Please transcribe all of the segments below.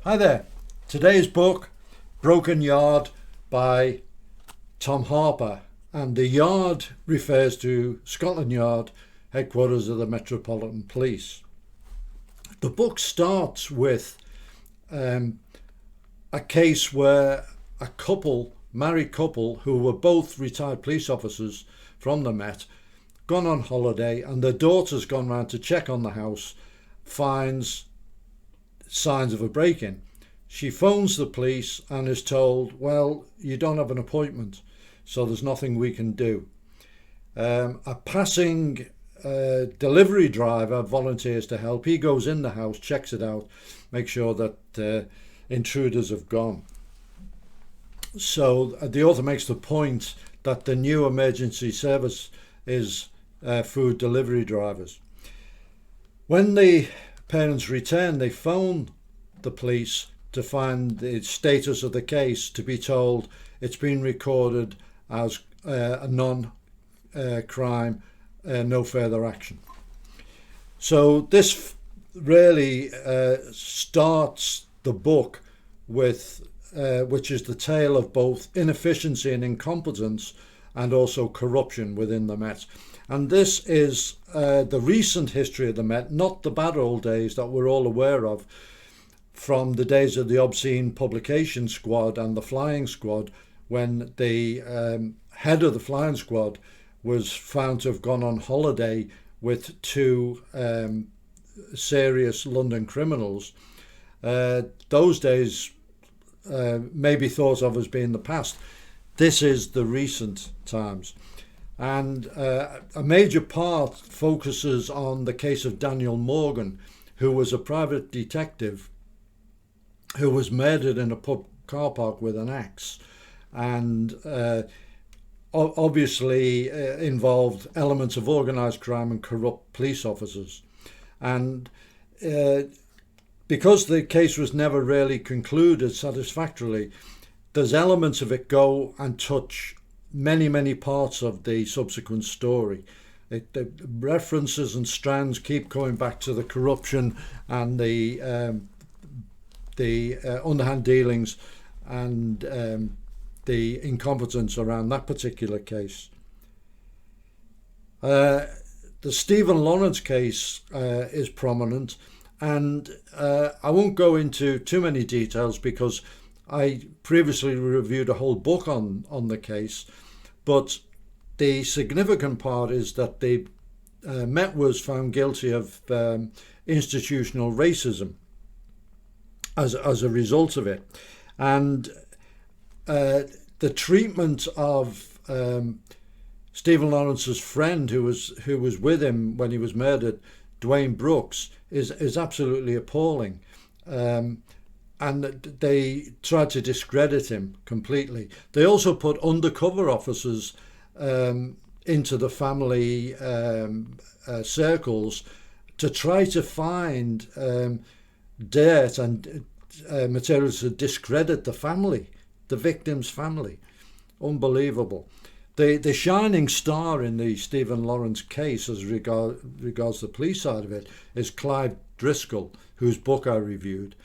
Hi there. Today's book, Broken Yard by Tom Harper, and the yard refers to Scotland Yard, headquarters of the Metropolitan Police. The book starts with a case where a married couple, who were both retired police officers from the Met, gone on holiday, and their daughter's gone round to check on the house, finds signs of a break-in. She phones the police and is told, well, you don't have an appointment, so there's nothing we can do. A passing delivery driver volunteers to help. He goes in the house, checks it out, makes sure that intruders have gone. So the author makes the point that the new emergency service is food delivery drivers. When the parents return, they phone the police to find the status of the case, to be told it's been recorded as a non-crime, no further action. So this really starts the book with which is the tale of both inefficiency and incompetence, and also corruption within the Met. And this is the recent history of the Met, not the bad old days that we're all aware of, from the days of the obscene publication squad and the flying squad, when the head of the flying squad was found to have gone on holiday with two serious London criminals. Those days may be thought of as being the past. This is the recent times. And a major part focuses on the case of Daniel Morgan, who was a private detective who was murdered in a pub car park with an axe, and obviously involved elements of organised crime and corrupt police officers. And because the case was never really concluded satisfactorily, there's elements of it go and touch many parts of the subsequent story. The references and strands keep going back to the corruption and the underhand dealings and the incompetence around that particular case. The Stephen Lawrence case is prominent, and I won't go into too many details because I previously reviewed a whole book on the case, but the significant part is that the Met was found guilty of institutional racism as a result of it. And the treatment of Stephen Lawrence's friend, who was with him when he was murdered, Dwayne Brooks, is absolutely appalling. And they tried to discredit him completely. They also put undercover officers into the family circles to try to find dirt and materials to discredit the family, the victim's family. Unbelievable. The shining star in the Stephen Lawrence case, as regards the police side of it, is Clive Driscoll, whose book I reviewed.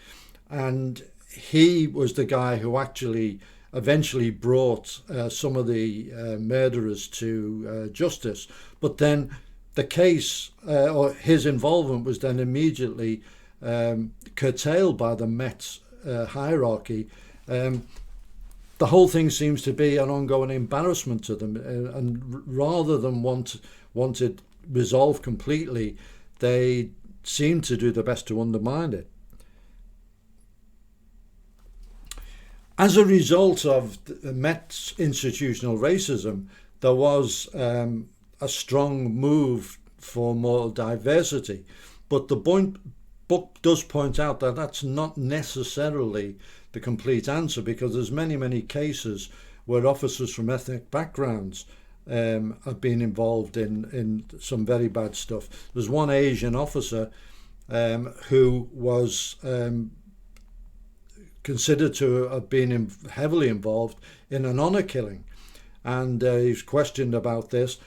And he was the guy who actually eventually brought some of the murderers to justice. But then the case, or his involvement, was then immediately curtailed by the Met hierarchy. The whole thing seems to be an ongoing embarrassment to them, and rather than want it resolved completely, they seem to do their best to undermine it. As a result of the Met's institutional racism, there was a strong move for more diversity. But the book does point out that that's not necessarily the complete answer, because there's many cases where officers from ethnic backgrounds have been involved in some very bad stuff. There's one Asian officer who was considered to have been heavily involved in an honour killing, and he's questioned about this.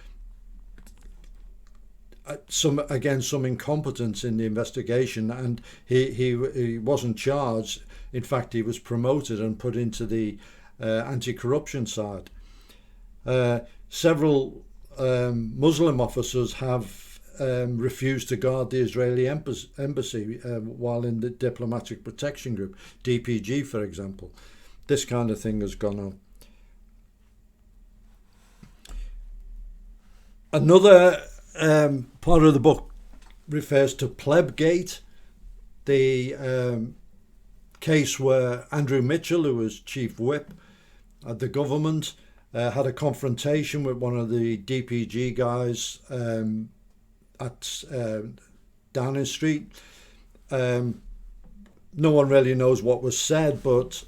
some incompetence in the investigation, and he wasn't charged. In fact, he was promoted and put into the anti-corruption side. Several Muslim officers have refused to guard the Israeli embassy while in the Diplomatic Protection Group, DPG, for example. This kind of thing has gone on. Another part of the book refers to Plebgate, the case where Andrew Mitchell, who was chief whip at the government, had a confrontation with one of the DPG guys at Downing Street. No one really knows what was said, but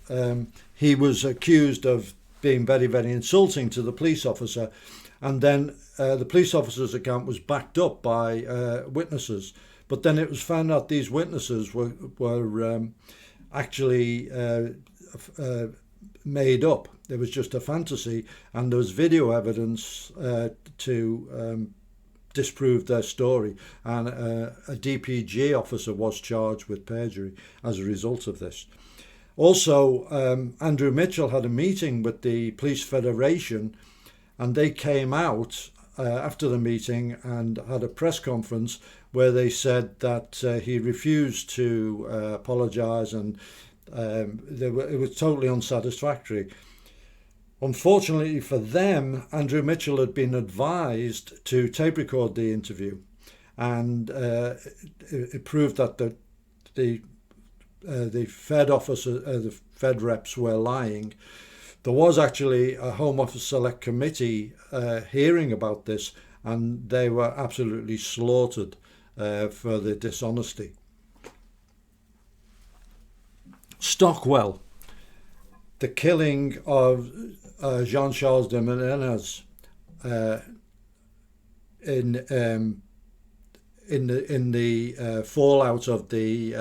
he was accused of being very, very insulting to the police officer. And then the police officer's account was backed up by witnesses. But then it was found out these witnesses were actually made up. It was just a fantasy, and there was video evidence to disprove their story. And a DPG officer was charged with perjury as a result of this. Also, Andrew Mitchell had a meeting with the Police Federation, and they came out after the meeting and had a press conference where they said that he refused to apologise, and it was totally unsatisfactory. Unfortunately for them, Andrew Mitchell had been advised to tape record the interview, and it proved that the Fed officer, the Fed reps were lying. There was actually a Home Office Select Committee hearing about this, and they were absolutely slaughtered for the dishonesty. Stockwell, the killing of Jean-Charles de Menez in the fallout of the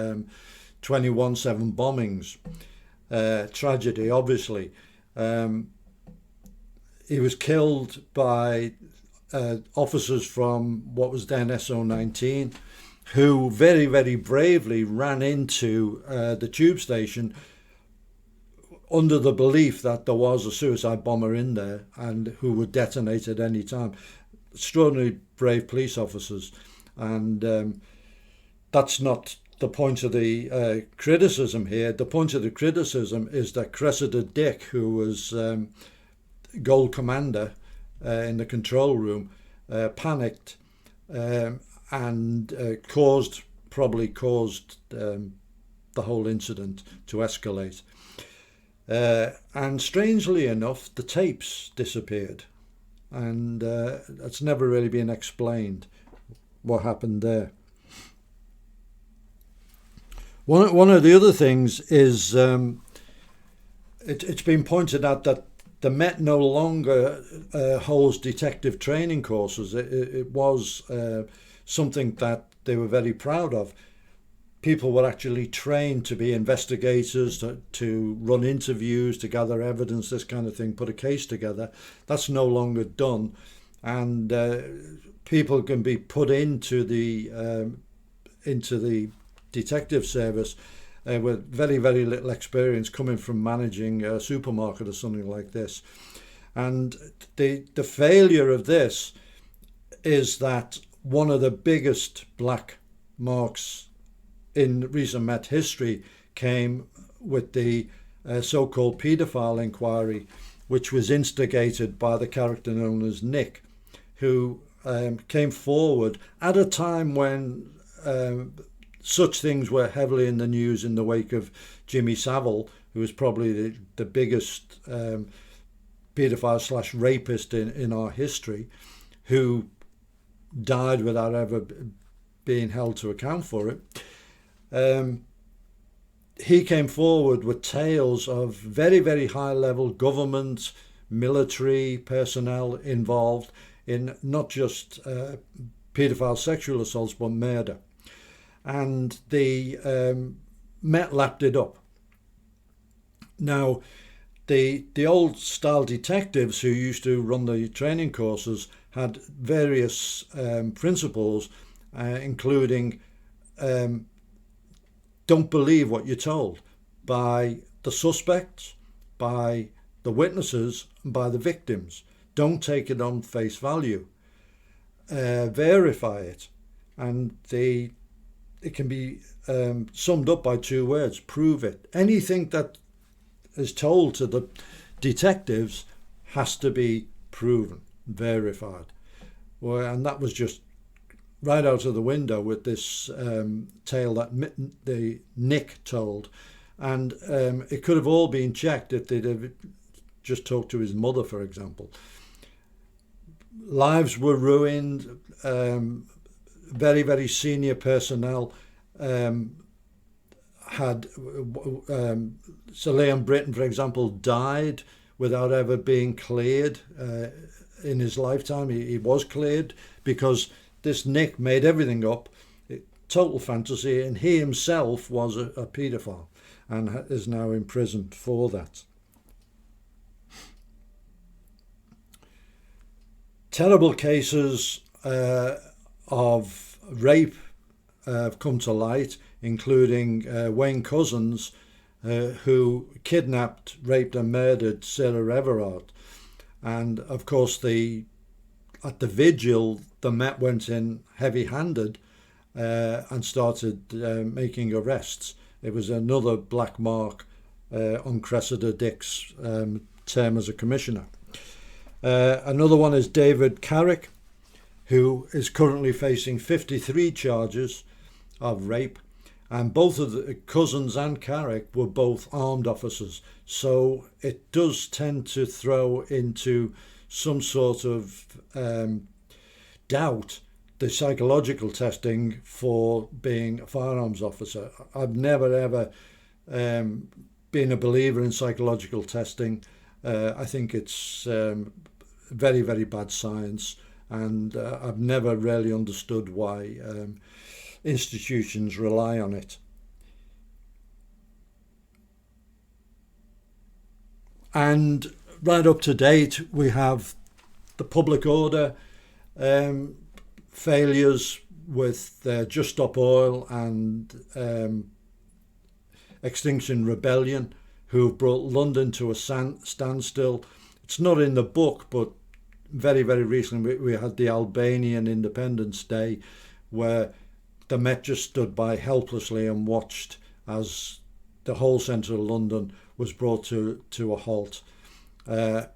21/7 bombings, tragedy, obviously. He was killed by officers from what was then SO19, who very, very bravely ran into the tube station under the belief that there was a suicide bomber in there and who would detonate at any time. Extraordinarily brave police officers. And that's not the point of the criticism here. The point of the criticism is that Cressida Dick, who was Gold Commander in the control room, panicked and probably caused the whole incident to escalate. And strangely enough, the tapes disappeared, and that's never really been explained what happened there. One of the other things is it's been pointed out that the Met no longer holds detective training courses. It was something that they were very proud of. People were actually trained to be investigators, to run interviews, to gather evidence, this kind of thing, put a case together. That's no longer done, and people can be put into the detective service with very, very little experience, coming from managing a supermarket or something like this. And the failure of this is that one of the biggest black marks in recent Met history came with the so-called paedophile inquiry, which was instigated by the character known as Nick, who came forward at a time when such things were heavily in the news in the wake of Jimmy Savile, who was probably the biggest paedophile / rapist in our history, who died without ever being held to account for it. He came forward with tales of very, very high level government, military personnel involved in not just paedophile sexual assaults, but murder. And the Met lapped it up. Now, the old style detectives who used to run the training courses had various principles, including don't believe what you're told by the suspects, by the witnesses, and by the victims. Don't take it on face value. Verify it. And it can be summed up by two words: prove it. Anything that is told to the detectives has to be proven, verified. Well, and that was just right out of the window with this tale that Nick told. And it could have all been checked if they'd have just talked to his mother, for example. Lives were ruined. Very, very senior personnel had Sir Leon Britton, for example, died without ever being cleared in his lifetime. He was cleared because this Nick made everything up, total fantasy, and he himself was a paedophile and is now imprisoned for that. Terrible cases of rape have come to light, including Wayne Couzens, who kidnapped, raped and murdered Sarah Everard. And of course, at the vigil, the Met went in heavy-handed and started making arrests. It was another black mark on Cressida Dick's term as a commissioner. Another one is David Carrick, who is currently facing 53 charges of rape, and both of the Couzens and Carrick were both armed officers, so it does tend to throw into some sort of doubt the psychological testing for being a firearms officer. I've never ever been a believer in psychological testing. I think it's very, very bad science, and I've never really understood why institutions rely on it. And right up to date, we have the public order failures with Just Stop Oil and Extinction Rebellion, who brought London to a standstill. It's not in the book, but very, very recently we had the Albanian Independence Day, where the Met just stood by helplessly and watched as the whole centre of London was brought to a halt.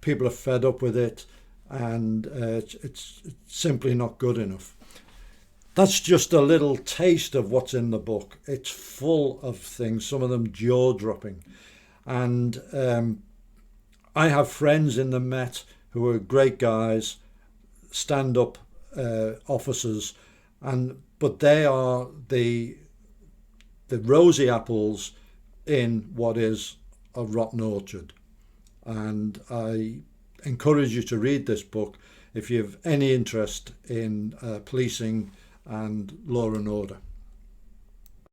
People are fed up with it, and it's simply not good enough. That's just a little taste of what's in the book. It's full of things, some of them jaw-dropping. And I have friends in the Met who are great guys, stand-up officers, but they are the rosy apples in what is a rotten orchard. And I encourage you to read this book if you have any interest in policing and law and order.